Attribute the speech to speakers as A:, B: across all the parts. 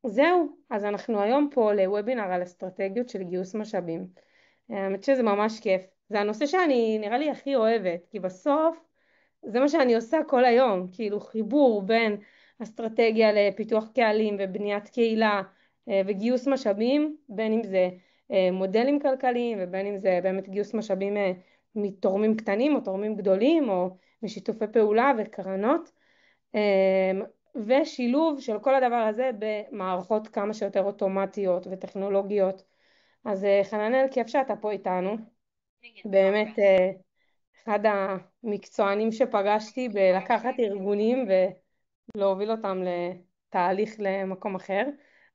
A: זהו, אז אנחנו היום פה לוובינר על אסטרטגיות של גיוס משאבים. האמת שזה ממש כיף. זה הנושא שאני נראה לי הכי אוהבת, כי בסוף זה מה שאני עושה כל היום, כאילו חיבור בין אסטרטגיה לפיתוח קהלים ובניית קהילה וגיוס משאבים, בין אם זה מודלים כלכליים ובין אם זה באמת גיוס משאבים מתורמים קטנים או תורמים גדולים או משיתופי פעולה וקרנות. ושילוב של כל הדבר הזה במערכות כמה שיותר אוטומטיות וטכנולוגיות. אז חננאל, כיף שאתה פה איתנו. באמת אחד המקצוענים שפגשתי בלקחת ארגונים ולהוביל אותם לתהליך למקום אחר.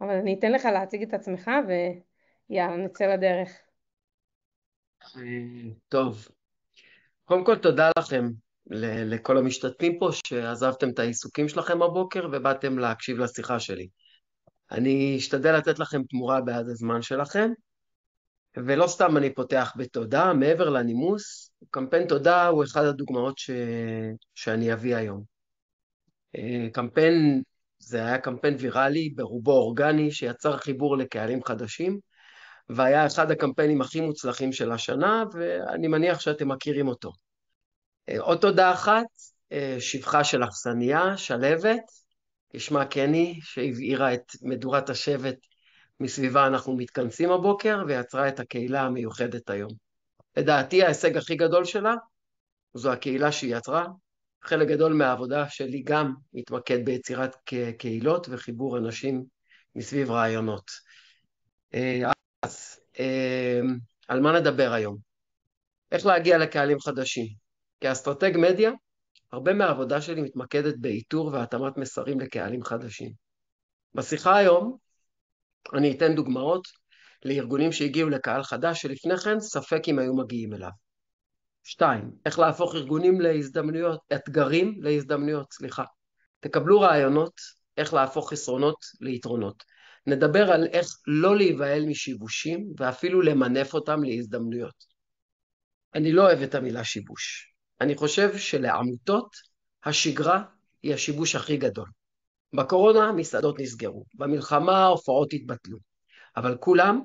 A: אבל אני אתן לך להציג את עצמך ויאללה, נצא לדרך.
B: טוב, קודם כל תודה לכם, לכל המשתתפים פה שעזבתם את העיסוקים שלכם הבוקר ובאתם להקשיב לשיחה שלי. אני אשתדל לתת לכם תמורה בעד הזמן שלכם, ולא סתם אני פותח בתודה, מעבר לנימוס, קמפיין תודה הוא אחד הדוגמאות שאני אביא היום. קמפיין, זה היה קמפיין ויראלי, ברובו אורגני, שיצר חיבור לקהלים חדשים, והיה אחד הקמפיינים הכי מוצלחים של השנה, ואני מניח שאתם מכירים אותו. עוד תודה אחת, שבחה של אכסניה, שלבת, כשמה קני, שהבעירה את מדורת השבט מסביבה אנחנו מתכנסים הבוקר, ויצרה את הקהילה המיוחדת היום. לדעתי ההישג הכי גדול שלה, זו הקהילה שהיא יצרה. חלק גדול מהעבודה שלי גם מתמקד ביצירת קהילות וחיבור אנשים מסביב רעיונות. אז על מה נדבר היום? איך להגיע לקהלים חדשים? כאסטרטג מדיה, הרבה מהעבודה שלי מתמקדת באיתור והתאמת מסרים לקהלים חדשים. בשיחה היום אני אתן דוגמאות לארגונים שהגיעו לקהל חדש שלפני כן ספק אם היו מגיעים אליו. 2. איך להפוך ארגונים להזדמנויות, אתגרים להזדמנויות, תקבלו רעיונות איך להפוך חסרונות ליתרונות. נדבר על איך לא להיבהל משיבושים ואפילו למנף אותם להזדמנויות. אני לא אוהב את המילה שיבוש. אני חושב שלעמותות השגרה היא השיבוש הכי גדול. בקורונה מסעדות נסגרו, במלחמה הופעות התבטלו, אבל כולם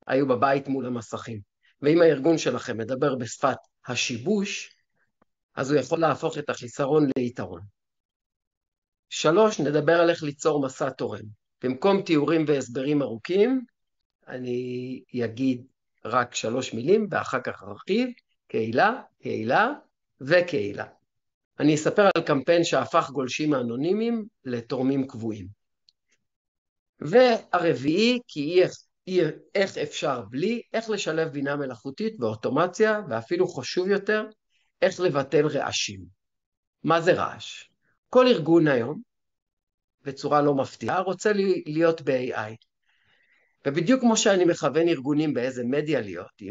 B: היו בבית מול המסכים. ואם הארגון שלכם מדבר בשפת השיבוש, אז הוא יכול להפוך את החיסרון ליתרון. 3, נדבר על איך ליצור מסע תורם. במקום תיאורים והסברים ארוכים, אני אגיד רק 3 מילים, ואחר כך ארחיב, קהילה, קהילה וקהילה. אני אספר על קמפיין שהפך גולשים האנונימיים לתורמים קבועים. והרביעי, כי איך אפשר בלי, איך לשלב בינה מלאכותית ואוטומציה, ואפילו חשוב יותר, איך לבטל רעשים. מה זה רעש? כל ארגון היום, בצורה לא מפתיעה, רוצה להיות ב-AI. ובדיוק כמו שאני מכוון ארגונים באיזה מדיה להיות,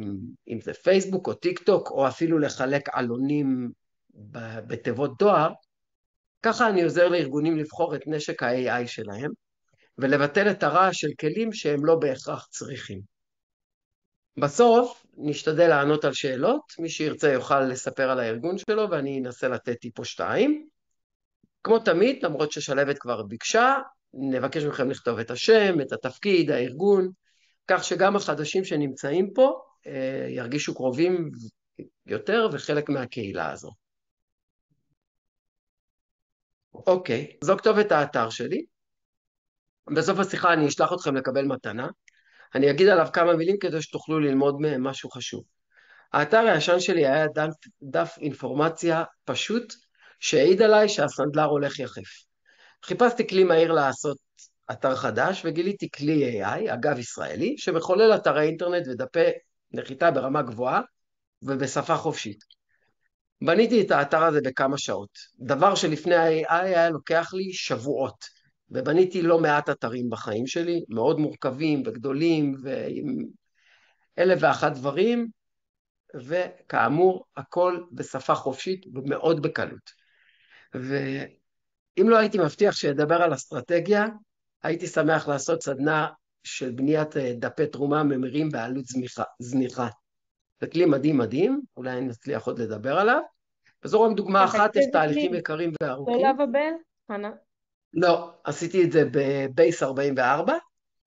B: אם זה פייסבוק או טיק טוק, או אפילו לחלק עלונים בתיבות דואר, ככה אני עוזר לארגונים לבחור את נשק ה-AI שלהם, ולבטל את הרעש של כלים שהם לא בהכרח צריכים. בסוף נשתדל לענות על שאלות, מי שירצה יוכל לספר על הארגון שלו, ואני אנסה לתת טיפו 2. כמו תמיד, למרות ששלבת כבר ביקשה, נבקש מכם לכתוב את השם, את התפקיד, הארגון, כך שגם החדשים שנמצאים פה ירגישו קרובים יותר וחלק מהקהילה הזו. אוקיי, זו כתובת האתר שלי. בסוף השיחה אני אשלח אתכם לקבל מתנה. אני אגיד עליו כמה מילים כדי שתוכלו ללמוד מהם משהו חשוב. האתר הישן שלי היה דף אינפורמציה פשוט, שהעיד עליי שהסנדלר הולך יחף. חיפשתי כלי מהיר לעשות אתר חדש, וגיליתי כלי AI, אגב ישראלי, שמחולל אתרי אינטרנט ודפי נחיתה ברמה גבוהה, ובשפה חופשית. בניתי את האתר הזה בכמה שעות. דבר שלפני ה-AI היה לוקח לי שבועות, ובניתי לא מעט אתרים בחיים שלי, מאוד מורכבים וגדולים, ועם 1,001 דברים, וכאמור, הכל בשפה חופשית ומאוד בקלות. ואם לא הייתי מבטיח שידבר על אסטרטגיה, הייתי שמח לעשות סדנה של בניית דפי תרומה ממירים בעלות זניחה. זה כלי מדהים מדהים, אולי נצליח עוד לדבר עליו, וזו רק דוגמה אחת, יש תהליכים יקרים וארוכים.
A: לא לבבל, חנה.
B: לא, עשיתי את זה בבייס 44. מי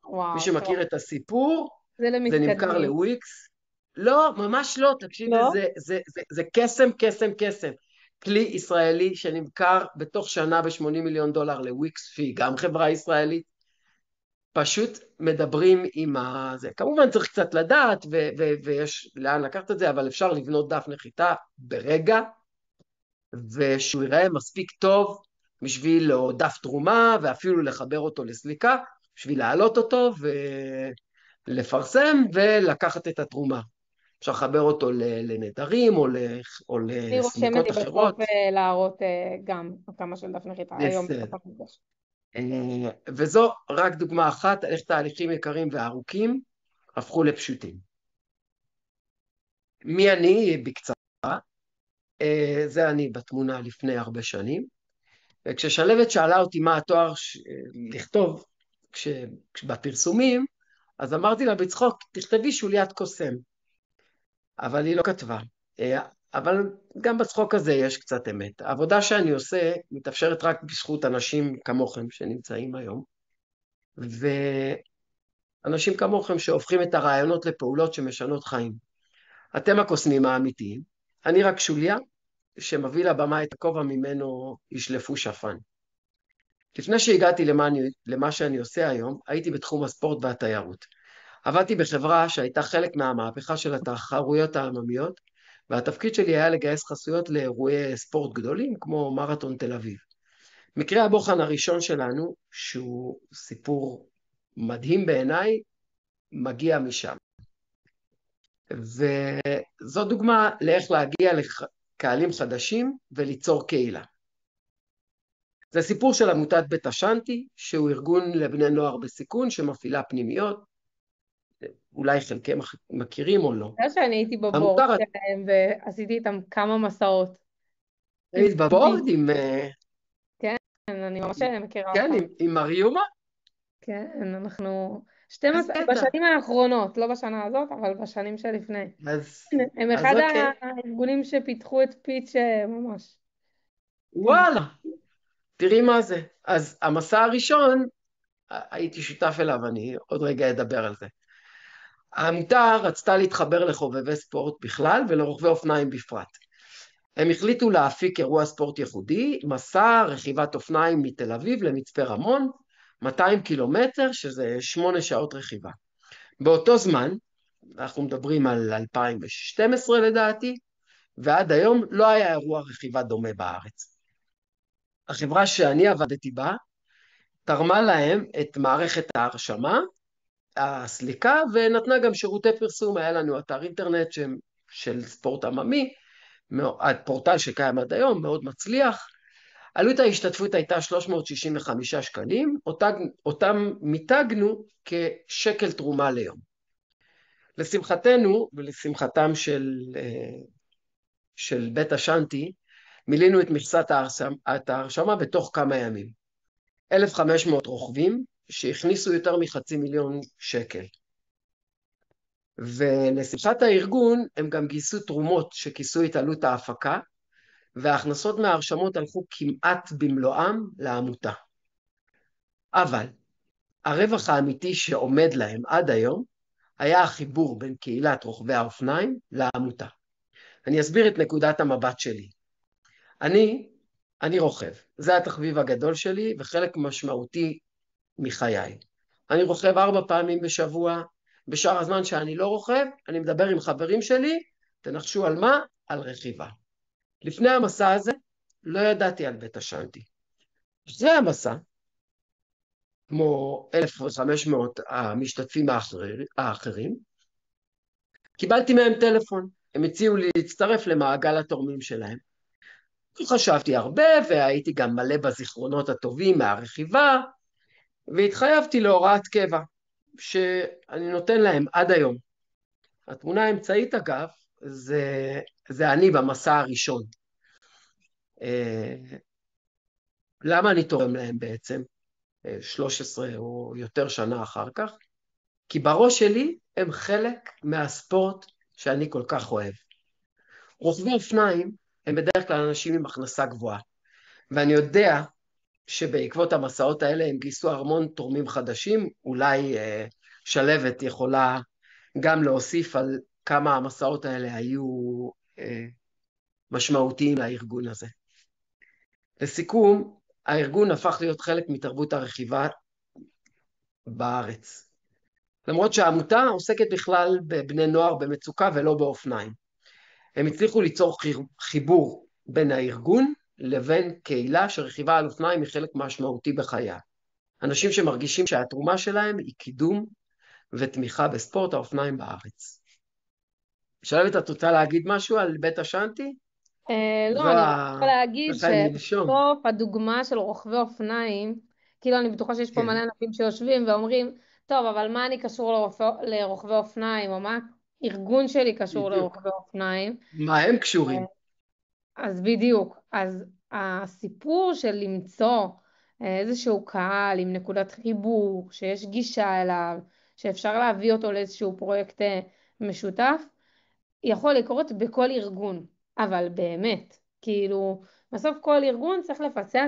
A: וואו, טוב.
B: שמכיר את הסיפור,
A: זה
B: זה נמכר
A: למתקדמים.
B: לוויקס. לא, ממש לא, תקשיבי,
A: לא?
B: זה קסם, קסם, קסם. כלי ישראלי שנמכר בתוך שנה ב$80 מיליון לוויקס, שהיא גם חברה ישראלית. פשוט מדברים עם זה. כמובן צריך קצת לדעת, ויש לאן לקחת את זה, אבל אפשר לבנות דף נחיתה ברגע, ושהוא ייראה מספיק טוב בשביל או דף תרומה, ואפילו לחבר אותו לסליקה, בשביל להעלות אותו ולפרסם ולקחת את התרומה. אפשר לחבר אותו לנדרים או
A: אני רושמת
B: לסליקות
A: לי בסוף
B: אחרות.
A: להראות גם כמה של דף נחיתה היום
B: בסדר.
A: בסוף המפגש.
B: וזו רק דוגמה אחת, איך תהליכים יקרים וארוכים הפכו לפשוטים. מי אני? בקצרה. זה אני בתמונה לפני הרבה שנים. וכששלבת שאלה אותי מה התואר לכתוב בפרסומים, אז אמרתי לה בצחוק, תכתבי שוליית קוסם. אבל היא לא כתבה. אבל גם בצחוק הזה יש קצת אמת. העבודה שאני עושה מתאפשרת רק בזכות אנשים כמוכם שנמצאים היום, ואנשים כמוכם שהופכים את הרעיונות לפעולות שמשנות חיים. אתם הקוסמים האמיתיים, אני רק שוליה שמביא לבמה את הכובע ממנו ישלפו שפן. לפני שהגעתי למה שאני עושה היום, הייתי בתחום הספורט והתיירות. עבדתי בחברה שהייתה חלק מהמהפכה של התחרויות העממיות, והתפקיד שלי היה לגייס חסויות לאירועי ספורט גדולים, כמו מרתון תל אביב. מקרה הבוחן הראשון שלנו, שהוא סיפור מדהים בעיניי, מגיע משם. וזו דוגמה לאיך להגיע לקהלים חדשים וליצור קהילה. זה סיפור של עמותת בית השנטי, שהוא ארגון לבני נוער בסיכון שמפעילה פנימיות, אולי חלקם מכירים או לא.
A: אתה יודע שאני הייתי בבורד
B: המותר,
A: שלהם ועשיתי איתם כמה מסעות. עם
B: היית
A: בי.
B: בבורד עם,
A: כן, אני ממש מכירה
B: כן,
A: אותם.
B: עם מריומה?
A: כן, אנחנו
B: איזה קטע.
A: בשנים האחרונות, לא בשנה הזאת, אבל בשנים שלפני.
B: אז,
A: הם
B: אז
A: אחד
B: אוקיי.
A: הארגונים שפיתחו את פיץ' ממש. כן.
B: וואלה, תראי מה זה. אז המסע הראשון, הייתי שותף אליו, אני עוד רגע אדבר על זה. העמותה רצתה להתחבר לחובבי ספורט בכלל ולרוכבי אופניים בפרט. הם החליטו להפיק אירוע ספורט ייחודי, מסע רכיבת אופניים מתל אביב למצפה רמון, 200 קילומטר, שזה 8 שעות רכיבה. באותו זמן, אנחנו מדברים על 2012 לדעתי, ועד היום לא היה אירוע רכיבה דומה בארץ. החברה שאני עבדתי בה, תרמה להם את מערכת ההרשמה, הסליקה, ונתנה גם שירותי פרסום. היה לנו אתר אינטרנט של ספורט עממי, פורטל שקיים עד היום, מאוד מצליח. עלות ההשתתפות הייתה 365 שקלים, אותם מיתגנו כשקל תרומה ליום. לשמחתנו ולשמחתם של בית השנטי, מילינו את מכסת ההרשמה בתוך כמה ימים. 1,500 רוכבים שהכניסו יותר מ500,000 שקל. ולשמחת הארגון הם גם גייסו תרומות שכיסו את עלות ההפקה, וההכנסות מההרשמות הלכו כמעט במלואם לעמותה. אבל הרווח האמיתי שעומד להם עד היום היה החיבור בין קהילת רוכבי האופניים לעמותה. אני אסביר את נקודת המבט שלי. אני רוכב, זה התחביב הגדול שלי וחלק משמעותי מחיי. אני רוכב 4 פעמים בשבוע, בשאר הזמן שאני לא רוכב, אני מדבר עם חברים שלי, תנחשו על מה? על רכיבה. לפני המסע הזה, לא ידעתי על בית השנטי. אחרי המסע, כמו 1,500 המשתתפים האחרים, קיבלתי מהם טלפון. הם הציעו לי להצטרף למעגל התורמים שלהם. חשבתי הרבה, והייתי גם מלא בזיכרונות הטובים מהרכיבה, והתחייבתי להוראת קבע, שאני נותן להם עד היום. התמונה האמצעית אגב, זה אני במסע הראשון. למה אני תורם להם בעצם? 13 או יותר שנה אחר כך, כי בראש שלי הם חלק מהספורט שאני כל כך אוהב. רוכבי אופניים הם בדרך כלל אנשים עם הכנסה גבוהה, ואני יודע שבעקבות המסעות האלה הם גייסו המון תורמים חדשים, אולי שלבת יכולה גם להוסיף על כמה המסעות האלה היו משמעותיים לארגון הזה. לסיכום, הארגון הפך להיות חלק מתרבות הרכיבה בארץ. למרות שהעמותה עוסקת בכלל בבני נוער במצוקה ולא באופניים. הם הצליחו ליצור חיבור בין הארגון לבין קהילה שרכיבה על אופניים היא חלק משמעותי בחייה. אנשים שמרגישים שהתרומה שלהם היא קידום ותמיכה בספורט האופניים בארץ. שלבת, את רוצה להגיד משהו על בית השנטי?
A: לא, אני רוצה להגיד
B: ככה נלשום.
A: שבסוף הדוגמה של רוכבי אופניים, כאילו אני בטוחה שיש פה
B: כן,
A: מלא אנשים שיושבים ואומרים, טוב, אבל מה אני קשור לרוכבי אופניים, או מה הארגון שלי קשור
B: בדיוק.
A: לרוכבי אופניים?
B: מה הם קשורים?
A: אז בדיוק, אז הסיפור של למצוא איזשהו קהל עם נקודת חיבור, שיש גישה אליו, שאפשר להביא אותו לאיזשהו פרויקט משותף, יכול לקרות בכל ארגון, אבל באמת, כאילו, בסוף כל ארגון צריך לפצח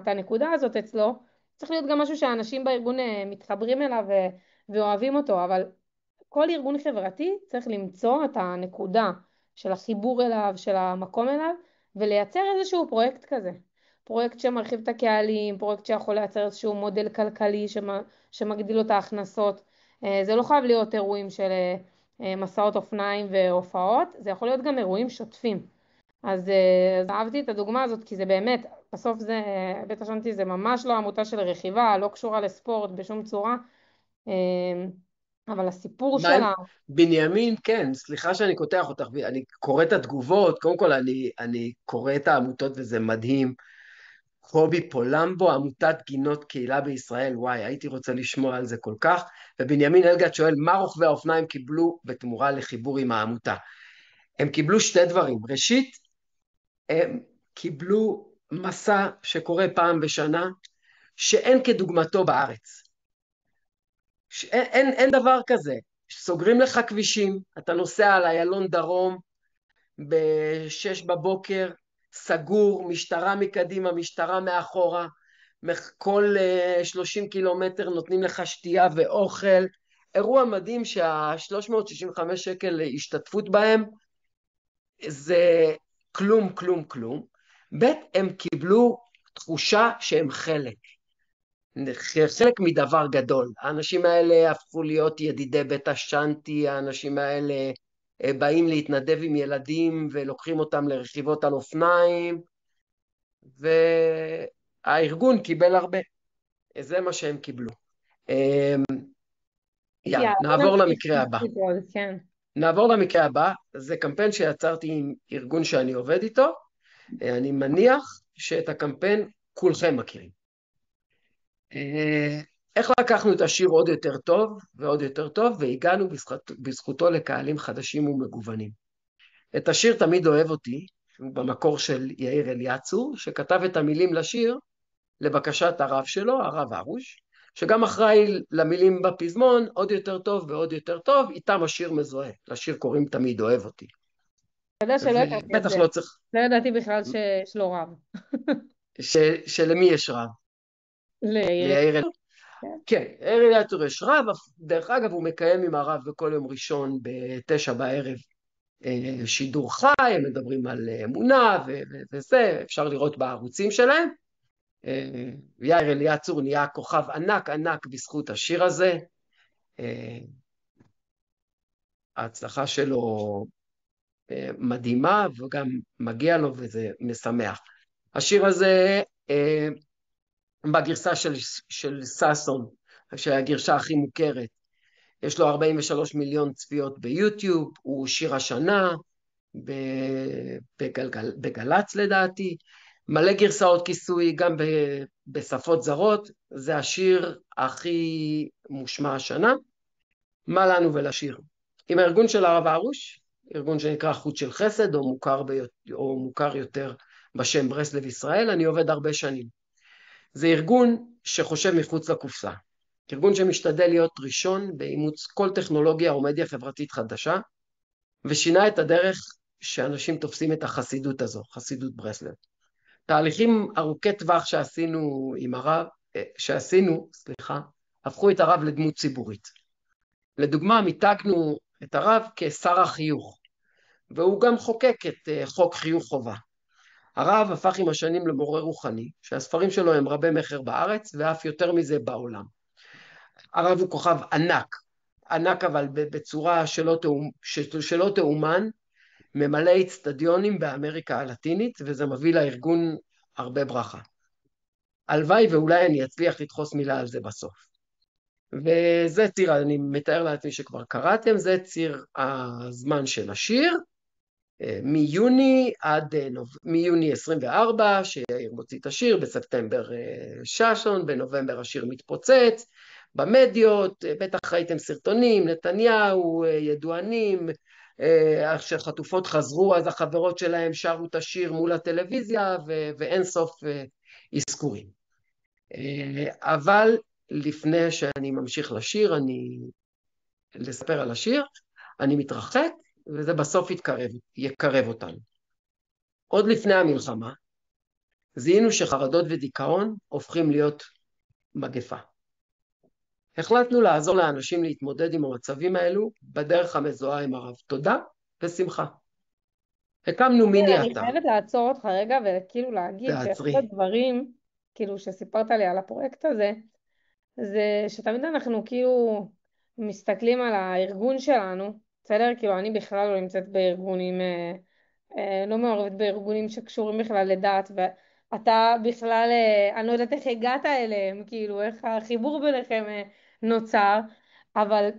A: את הנקודה הזאת אצלו, צריך להיות גם משהו שהאנשים בארגון מתחברים אליו ואוהבים אותו, אבל כל ארגון חברתי צריך למצוא את הנקודה של החיבור אליו, של המקום אליו, ולייצר איזשהו פרויקט כזה. פרויקט שמרחיב את הקהלים, פרויקט שיכול לייצר איזשהו מודל כלכלי שמגדיל לו את ההכנסות. זה לא חייב להיות אירועים של מסעות אופניים והופעות, זה יכול להיות גם אירועים שוטפים. אז אהבתי את הדוגמה הזאת, כי זה באמת, בסוף זה, בית השנטי זה ממש לא עמותה של רכיבה, לא קשורה לספורט בשום צורה, אה, אבל הסיפור
B: מה הם?
A: שלה,
B: בנימין, כן, סליחה שאני קוטע אותך, אני קורא את התגובות, קודם כל אני קורא את העמותות וזה מדהים. קובי פולמבו, עמותת גינות קהילה בישראל, וואי, הייתי רוצה לשמוע על זה כל כך. ובנימין אלגת שואל, מה רוכבי האופניים קיבלו בתמורה לחיבור עם העמותה? הם קיבלו שתי דברים. ראשית, הם קיבלו מסע שקורה פעם בשנה, שאין כדוגמתו בארץ. אין דבר כזה. סוגרים לך כבישים, אתה נוסע על איילון דרום, ב-6 בבוקר, סגור, משטרה מקדימה, משטרה מאחורה, כל 30 קילומטר נותנים לך שתייה ואוכל, אירוע מדהים שה-365 שקל השתתפות בהם, זה כלום, כלום, כלום. ב' הם קיבלו תחושה שהם חלק מדבר גדול. האנשים האלה הפכו להיות ידידי בית השנטי, האנשים האלה באים להתנדב עם ילדים ולוקחים אותם לרכיבות על אופניים, והארגון קיבל הרבה. זה מה שהם קיבלו. יאללה,
A: יאללה, בוא
B: נעבור
A: נמשיך
B: למקרה הבא.
A: עוד, כן.
B: נעבור למקרה הבא, זה קמפיין שיצרתי עם ארגון שאני עובד איתו, אני מניח שאת הקמפיין כולכם מכירים. איך לקחנו את השיר עוד יותר טוב ועוד יותר טוב, והגענו בזכותו לקהלים חדשים ומגוונים. את השיר תמיד אוהב אותי, במקור של יאיר אליעצור, שכתב את המילים לשיר לבקשת הרב שלו, הרב ארוש, שגם אחראי למילים בפזמון, עוד יותר טוב ועוד יותר טוב, איתם השיר מזוהה. לשיר קוראים תמיד אוהב אותי.
A: אתה יודע שלא הכרתי את
B: ובטח
A: זה.
B: לא צריך...
A: לא ידעתי בכלל שיש לו רב.
B: שלמי יש רב?
A: ליאיר.
B: ליאיר אליעצור? כן, יאיר אליעצור יש רב, דרך אגב הוא מקיים עם הרב בכל יום ראשון ב9 בערב שידור חי, הם מדברים על אמונה וזה, אפשר לראות בערוצים שלהם. יאיר אליעצור נהיה כוכב ענק ענק בזכות השיר הזה. ההצלחה שלו מדהימה וגם מגיע לו וזה משמח. השיר הזה בגרסה של סאסון, שהגרשה הכי מוכרת, יש לו 43 מיליון צפיות ביוטיוב, הוא שיר השנה, בגלץ לדעתי, מלא גרסאות כיסוי גם בשפות זרות, זה השיר הכי מושמע השנה. מה לנו ולשיר? עם הארגון של הרב ארוש, ארגון שנקרא חוט של חסד, או מוכר יותר בשם ברסלב ישראל, אני עובד הרבה שנים. זה ארגון שחושב מחוץ לקופסה, ארגון שמשתדל להיות ראשון באימוץ כל טכנולוגיה או מדיה חברתית חדשה, ושינה את הדרך שאנשים תופסים את החסידות הזו, חסידות ברסלב. תהליכים ארוכי טווח שעשינו, הפכו את הרב לדמות ציבורית. לדוגמה, מיתגנו את הרב כשר החיוך, והוא גם חוקק את חוק חיוך חובה. הרב הפך עם השנים למורה רוחני, שהספרים שלו הם רבי מחר בארץ, ואף יותר מזה בעולם. הרב הוא כוכב ענק, ענק אבל בצורה שלא תאומן, ממלא אצטדיונים באמריקה הלטינית, וזה מביא לארגון הרבה ברכה. הלוואי ואולי אני אצליח לדחוס מילה על זה בסוף. וזה ציר, אני מתאר לעצמי שכבר קראתם, זה ציר הזמן של השיר, מיוני 24, שיאיר מוציא את השיר, בספטמבר ששון, בנובמבר השיר מתפוצץ, במדיות, בטח ראיתם סרטונים, נתניהו, ידוענים, כשחטופות חזרו, אז החברות שלהם שרו את השיר מול הטלוויזיה, ואין סוף אזכורים. אבל לפני שאני ממשיך לספר על השיר, אני מתרחק, וזה בסוף יקרב אותנו. עוד לפני המלחמה, זיהינו שחרדות ודיכאון הופכים להיות מגפה. החלטנו לעזור לאנשים להתמודד עם המצבים האלו בדרך המזוהה עם הרב. תודה ושמחה. הקמנו מיני
A: אני
B: אתר.
A: חייבת לעצור אותך רגע וכאילו להגיד שאחד
B: תעצרי.
A: הדברים, כאילו שסיפרת לי על הפרויקט הזה, זה שתמיד אנחנו כאילו מסתכלים על הארגון שלנו, בסדר? כאילו אני בכלל לא נמצאת בארגונים, לא מעורבת בארגונים שקשורים בכלל לדת, ואתה בכלל, אני לא יודעת איך הגעת אליהם, כאילו איך החיבור ביניכם נוצר, אבל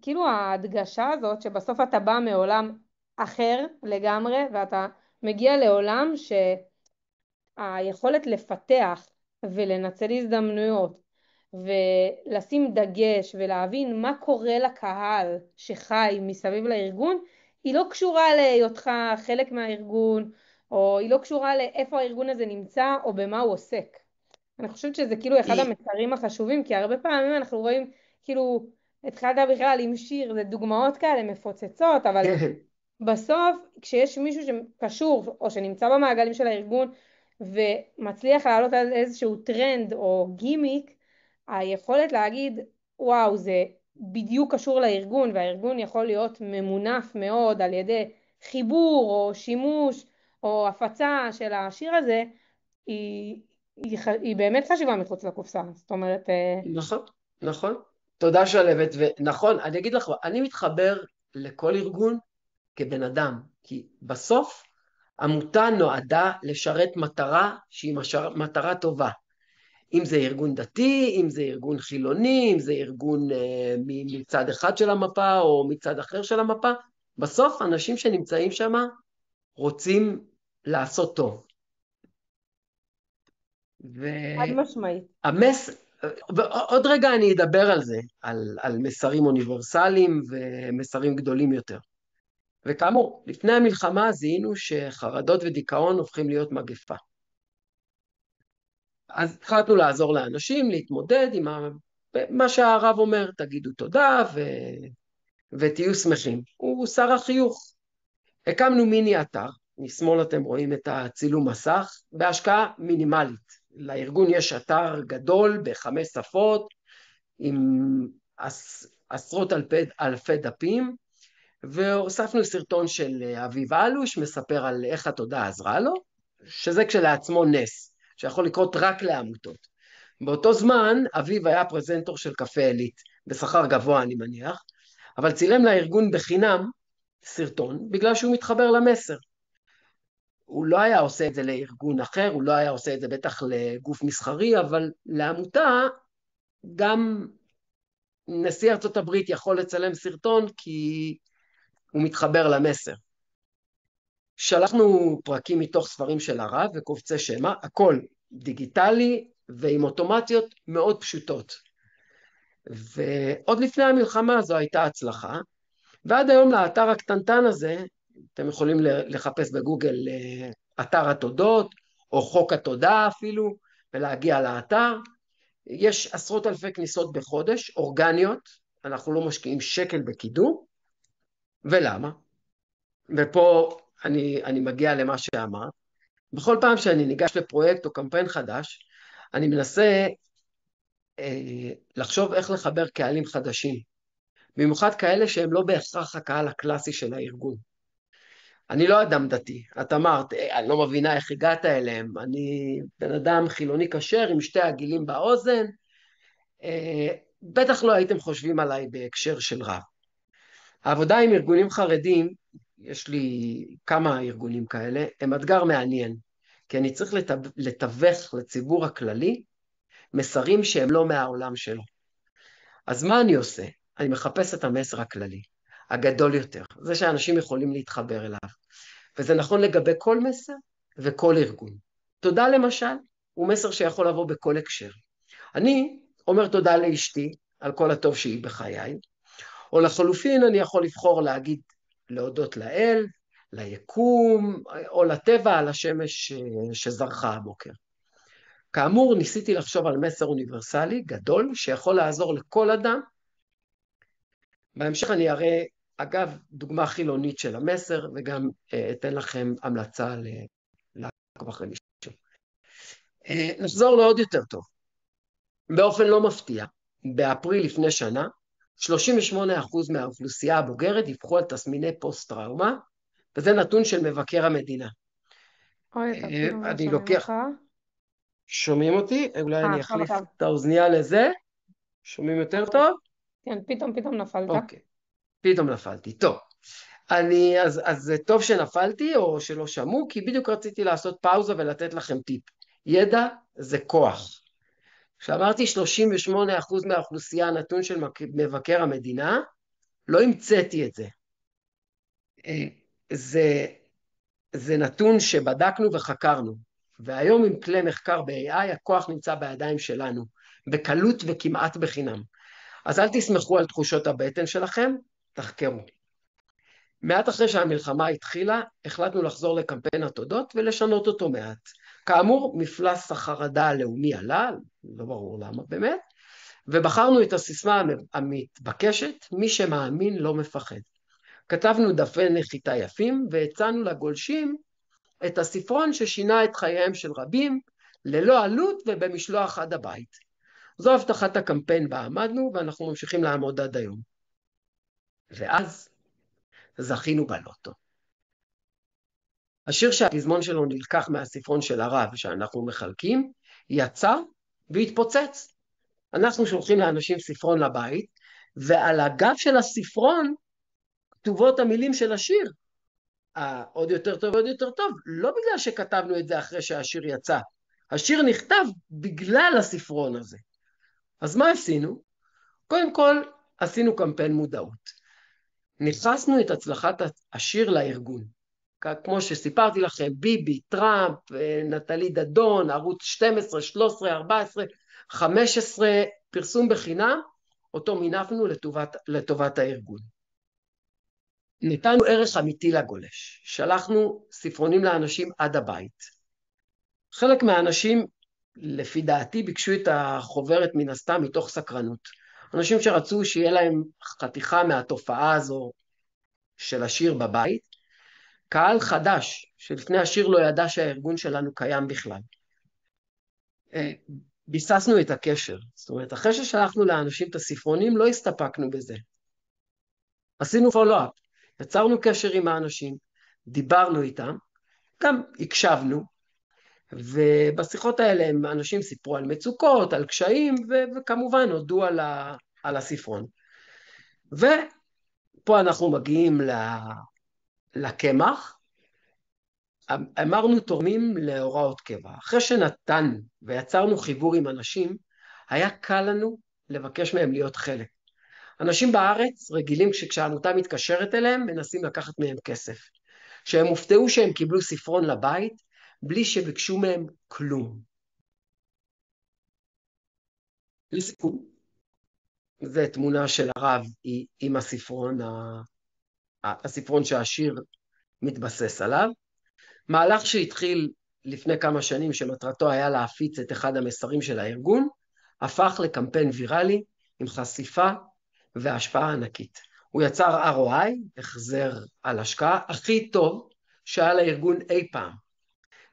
A: כאילו ההדגשה הזאת שבסוף אתה בא מעולם אחר לגמרי, ואתה מגיע לעולם שהיכולת לפתח ולנצל הזדמנויות ולשים דגש ולהבין מה קורה לקהל שחי מסביב לארגון, היא לא קשורה להיותך חלק מהארגון, או היא לא קשורה לאיפה הארגון הזה נמצא או במה הוא עוסק. אני חושבת שזה כאילו אחד
B: היא...
A: המסרים החשובים, כי הרבה פעמים אנחנו רואים כאילו התחלת בכלל עם שיר, זה דוגמאות כאלה מפוצצות, אבל בסוף כשיש מישהו שקשור או שנמצא במעגלים של הארגון ומצליח לעלות על איזשהו טרנד או גימיק, היכולת להגיד וואו זה בדיוק קשור לארגון, והארגון יכול להיות ממונף מאוד על ידי חיבור או שימוש או הפצה של השיר הזה, היא באמת חשיבה מחוץ לקופסה. זאת אומרת,
B: נכון, נכון. תודה שלוות, ונכון, אני אגיד לך, אני מתחבר לכל ארגון כבן אדם, כי בסוף עמותה נועדה לשרת מטרה שהיא מטרה טובה. אם זה ארגון דתי, אם זה ארגון חילוני, אם זה ארגון מצד אחד של המפה או מצד אחר של המפה, בסוף אנשים שנמצאים שם רוצים לעשות טוב.
A: חד משמעית.
B: ועוד רגע אני אדבר על זה, על מסרים אוניברסליים ומסרים גדולים יותר. וכאמור, לפני המלחמה זיהינו שחרדות ודיכאון הופכים להיות מגפה. אז החלטנו לעזור לאנשים להתמודד עם מה שהרב אומר, תגידו תודה ותהיו שמחים. הוא שר החיוך. הקמנו מיני אתר, משמאל אתם רואים את הצילום מסך, בהשקעה מינימלית. לארגון יש אתר גדול ב5 שפות, עם עשרות אלפי דפים, והוספנו סרטון של אביב אלוש, מספר על איך התודה עזרה לו, שזה כשלעצמו נס, שיכול לקרות רק לעמותות. באותו זמן, אביב היה פרזנטור של קפה עילית, בשכר גבוה אני מניח, אבל צילם לארגון בחינם סרטון, בגלל שהוא מתחבר למסר. הוא לא היה עושה את זה לארגון אחר, הוא לא היה עושה את זה בטח לגוף מסחרי, אבל לעמותה גם נשיא ארצות הברית יכול לצלם סרטון, כי הוא מתחבר למסר. שלחנו פרקים מתוך ספרים של הרב וקובצי שמע, הכל דיגיטלי ועם אוטומציות מאוד פשוטות. ועוד לפני המלחמה זו הייתה הצלחה, ועד היום לאתר הקטנטן הזה, אתם יכולים לחפש בגוגל אתר התודות, או חוק התודה אפילו, ולהגיע לאתר. יש עשרות אלפי כניסות בחודש, אורגניות, אנחנו לא משקיעים שקל בקידום. ולמה? ופה אני מגיע למה שאמרת. בכל פעם שאני ניגש לפרויקט או קמפיין חדש, אני מנסה לחשוב איך לחבר קהלים חדשים, במיוחד כאלה שהם לא בהכרח הקהל הקלאסי של הארגון. אני לא אדם דתי, את אמרת, אני לא מבינה איך הגעת אליהם, אני בן אדם חילוני כשר עם שתי עגילים באוזן, בטח לא הייתם חושבים עליי בהקשר של רב. העבודה עם ארגונים חרדים, יש לי כמה ארגונים כאלה, הם אתגר מעניין, כי אני צריך לתווך לציבור הכללי מסרים שהם לא מהעולם שלו. אז מה אני עושה? אני מחפש את המסר הכללי, הגדול יותר, זה שאנשים יכולים להתחבר אליו. וזה נכון לגבי כל מסר וכל ארגון. תודה למשל, הוא מסר שיכול לבוא בכל הקשר. אני אומר תודה לאשתי על כל הטוב שהיא בחיי, או לחלופין אני יכול לבחור להגיד להודות לאל, ליקום, או לטבע על השמש שזרחה הבוקר. כאמור, ניסיתי לחשוב על מסר אוניברסלי גדול שיכול לעזור לכל אדם. בהמשך אני אראה, אגב, דוגמה חילונית של המסר, וגם אתן לכם המלצה לעקוב אחרי מישהו. נחזור לעוד יותר טוב. באופן לא מפתיע, באפריל לפני שנה, 38% מהאוכלוסייה הבוגרת דיווחו על תסמיני פוסט-טראומה, וזה נתון של מבקר המדינה.
A: אוי, אתה פתאום לא
B: אני
A: שומעים
B: לוקח...
A: אותך.
B: שומעים אותי? אולי אני
A: עכשיו
B: אחליף
A: עכשיו.
B: את האוזנייה לזה. שומעים יותר טוב?
A: כן, פתאום נפלת.
B: אוקיי, פתאום נפלתי. טוב. אז זה טוב שנפלתי או שלא שמעו, כי בדיוק רציתי לעשות פאוזה ולתת לכם טיפ. ידע זה כוח. כשאמרתי 38% מהאוכלוסייה, נתון של מבקר המדינה, לא המצאתי את זה. זה נתון שבדקנו וחקרנו, והיום עם כלי מחקר ב-AI, הכוח נמצא בידיים שלנו, בקלות וכמעט בחינם. אז אל תסמכו על תחושות הבטן שלכם, תחקרו. מעט אחרי שהמלחמה התחילה, החלטנו לחזור לקמפיין התודות ולשנות אותו מעט. כאמור, מפלס החרדה הלאומי עלה, לא ברור למה באמת, ובחרנו את הסיסמה המתבקשת, מי שמאמין לא מפחד. כתבנו דפי נחיתה יפים, והצענו לגולשים את הספרון ששינה את חייהם של רבים, ללא עלות ובמשלוח עד הבית. זו הבטחת הקמפיין בה עמדנו, ואנחנו ממשיכים לעמוד עד היום. ואז זכינו בלוטו. השיר שהפזמון שלו נלקח מהספרון של הרב שאנחנו מחלקים, יצא והתפוצץ. אנחנו שולחים לאנשים ספרון לבית, ועל הגב של הספרון כתובות המילים של השיר. עוד יותר טוב, עוד יותר טוב. לא בגלל שכתבנו את זה אחרי שהשיר יצא. השיר נכתב בגלל הספרון הזה. אז מה עשינו? קודם כל, עשינו קמפיין מודעות. נכנסנו את הצלחת השיר לארגון. כמו שסיפרתי לכם, ביבי, טראמפ, נטלי דדון, ערוץ 12, 13, 14, 15, פרסום בחינם, אותו מינפנו לטובת הארגון. נתנו ערך אמיתי לגולש, שלחנו ספרונים לאנשים עד הבית. חלק מהאנשים, לפי דעתי, ביקשו את החוברת מן הסתם מתוך סקרנות. אנשים שרצו שיהיה להם חתיכה מהתופעה הזו של השיר בבית, קהל חדש שלפני השיר לא ידע שהארגון שלנו קיים בכלל. ביססנו את הקשר, זאת אומרת, אחרי ששלחנו לאנשים את הספרונים, לא הסתפקנו בזה. עשינו פולו-אפ, יצרנו קשר עם האנשים, דיברנו איתם, גם הקשבנו, ובשיחות האלה אנשים סיפרו על מצוקות, על קשיים, וכמובן הודו על הספרון. ופה אנחנו מגיעים לקמח, אמרנו תורמים להוראות קבע. אחרי שנתנו ויצרנו חיבור עם אנשים, היה קל לנו לבקש מהם להיות חלק. אנשים בארץ רגילים שכשהעמותה מתקשרת אליהם, מנסים לקחת מהם כסף. שהם הופתעו שהם קיבלו ספרון לבית, בלי שביקשו מהם כלום. לסיכום, זו תמונה של הרב עם הספרון שהשיר מתבסס עליו. מהלך שהתחיל לפני כמה שנים שמטרתו היה להפיץ את אחד המסרים של הארגון, הפך לקמפיין ויראלי עם חשיפה והשפעה ענקית. הוא יצר ROI, החזר על השקעה, הכי טוב שהיה לארגון אי פעם.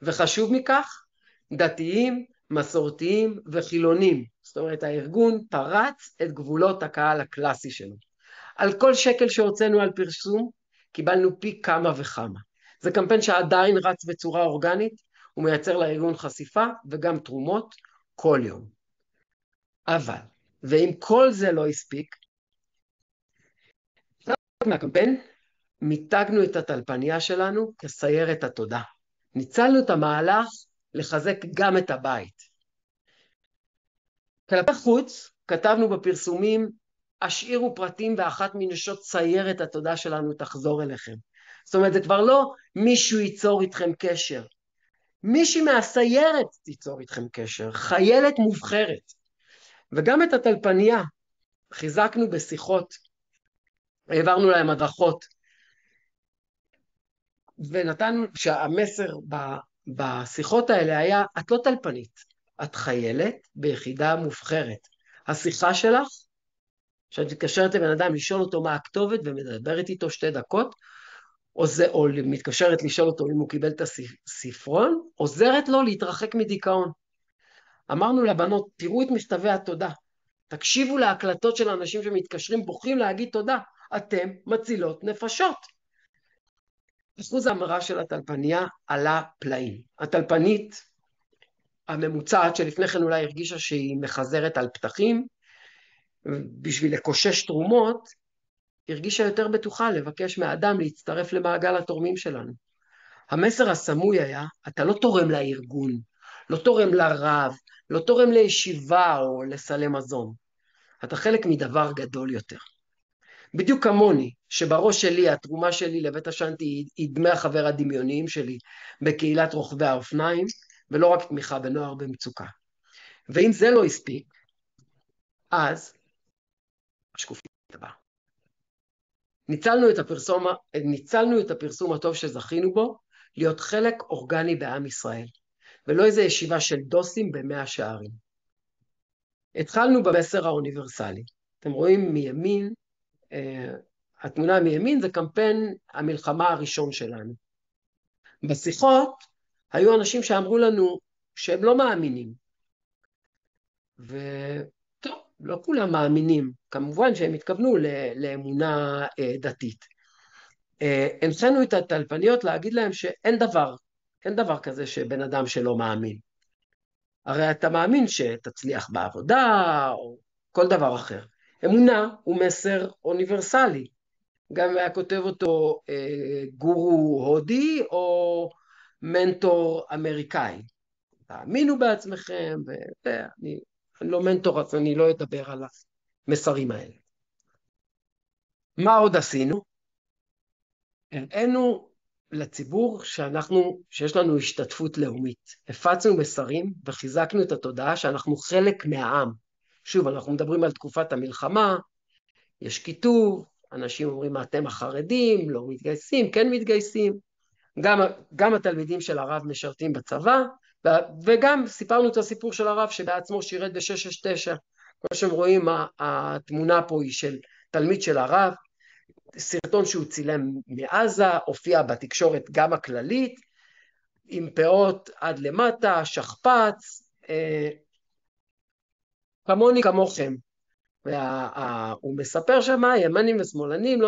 B: וחשוב מכך, דתיים, מסורתיים וחילונים. זאת אומרת, הארגון פרץ את גבולות הקהל הקלאסי שלו. על כל שקל שהוצאנו על פרסום, קיבלנו פי כמה וכמה. זה קמפיין שעדיין רץ בצורה אורגנית, הוא מייצר לארגון חשיפה וגם תרומות כל יום. אבל, ואם כל זה לא הספיק, מהקמפיין, מיתגנו את הטלפניה שלנו כסיירת התודה. ניצלנו את המהלך לחזק גם את הבית. כלפי חוץ, כתבנו בפרסומים, השאירו פרטים ואחת מנשות סיירת התודה שלנו תחזור אליכם. זאת אומרת, זה כבר לא מישהו ייצור איתכם קשר. מישהי מהסיירת תיצור איתכם קשר, חיילת מובחרת. וגם את הטלפניה חיזקנו בשיחות, העברנו להם הדרכות, ונתנו שהמסר בשיחות האלה היה, את לא טלפנית, את חיילת ביחידה מובחרת. השיחה שלך, שאת מתקשרת לבן אדם לשאול אותו מה הכתובת ומדברת איתו 2 דקות, או מתקשרת לשאול אותו אם הוא קיבל את הספרון, עוזרת לו להתרחק מדיכאון. אמרנו לבנות, תראו את מכתבי התודה, תקשיבו להקלטות של אנשים שמתקשרים, בוחרים להגיד תודה, אתם מצילות נפשות. אחוז ההמרה של הטלפניה עלה פלאים. הטלפנית הממוצעת שלפני כן אולי הרגישה שהיא מחזרת על פתחים, בשביל לקושש תרומות, הרגישה יותר בטוחה לבקש מהאדם להצטרף למעגל התורמים שלנו. המסר הסמוי היה, אתה לא תורם לארגון, לא תורם לרב, לא תורם לישיבה או לסלי מזון. אתה חלק מדבר גדול יותר. בדיוק כמוני, שבראש שלי, התרומה שלי לבית השנתי היא דמי החבר הדמיוניים שלי בקהילת רוכבי האופניים, ולא רק תמיכה בנוער במצוקה. ואם זה לא הספיק, אז השקופית הבאה. ניצלנו את הפרסום הטוב שזכינו בו, להיות חלק אורגני בעם ישראל, ולא איזו ישיבה של דוסים ב100 שערים. התחלנו במסר האוניברסלי. אתם רואים מימין, התמונה מימין זה קמפיין המלחמה הראשון שלנו. בשיחות היו אנשים שאמרו לנו שהם לא מאמינים. וטוב, לא כולם מאמינים. כמובן שהם התכוונו לאמונה דתית. הנחינו את הטלפניות להגיד להם שאין דבר כזה שבן אדם שלא מאמין. הרי אתה מאמין שתצליח בעבודה או כל דבר אחר. אמונה הוא מסר אוניברסלי. גם היה כותב אותו גורו הודי או מנטור אמריקאי. תאמינו בעצמכם, ואני לא מנטור, אז אני לא אדבר על המסרים האלה. מה עוד עשינו? הראינו לציבור שיש לנו השתתפות לאומית. הפצנו מסרים וחיזקנו את התודעה שאנחנו חלק מהעם. שוב, אנחנו מדברים על תקופת המלחמה, יש כיתוב, אנשים אומרים, אתם החרדים, לא מתגייסים, כן מתגייסים. גם התלמידים של הרב משרתים בצבא, וגם סיפרנו את הסיפור של הרב שבעצמו שירת ב669. כמו שהם רואים, התמונה פה היא של תלמיד של הרב, סרטון שהוא צילם מעזה, הופיע בתקשורת גם הכללית, עם פאות עד למטה, שכפ"ץ, כמוני כמוכם. הוא מספר שמה, ימנים ושמאלנים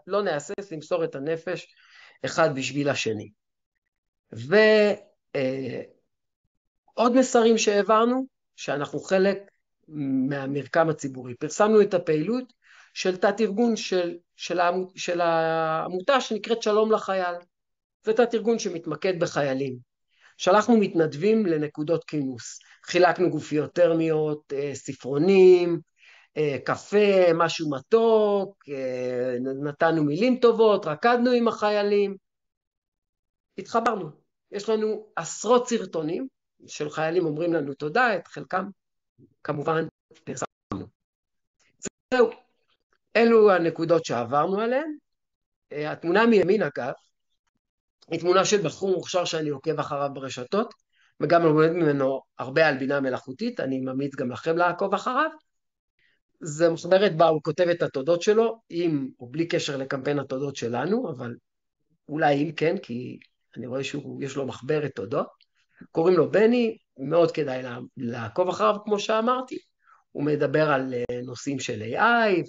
B: לא נהסס למסור את הנפש אחד בשביל השני. ועוד מסרים שהעברנו, שאנחנו חלק מהמרקם הציבורי. פרסמנו את הפעילות של תת ארגון של העמותה שנקראת שלום לחייל. זה תת ארגון שמתמקד בחיילים. שלחנו מתנדבים לנקודות כינוס. חילקנו גופיות טרמיות, ספרונים, קפה, משהו מתוק, נתנו מילים טובות, רקדנו עם החיילים. התחברנו. יש לנו עשרות סרטונים של חיילים אומרים לנו תודה, את חלקם כמובן פרסמנו. זהו, אלו הנקודות שעברנו עליהן. התמונה מימין אגב, היא תמונה של בחור מוכשר שאני עוקב אחריו ברשתות, וגם לומד ממנו הרבה על בינה מלאכותית, אני ממליץ גם לכם לעקוב אחריו. זה מחברת בה הוא כותב את התודות שלו, עם או בלי קשר לקמפיין התודות שלנו, אבל אולי אם כן, כי אני רואה שיש לו מחברת תודות, קוראים לו בני, מאוד כדאי לעקוב אחריו כמו שאמרתי, הוא מדבר על נושאים של AI,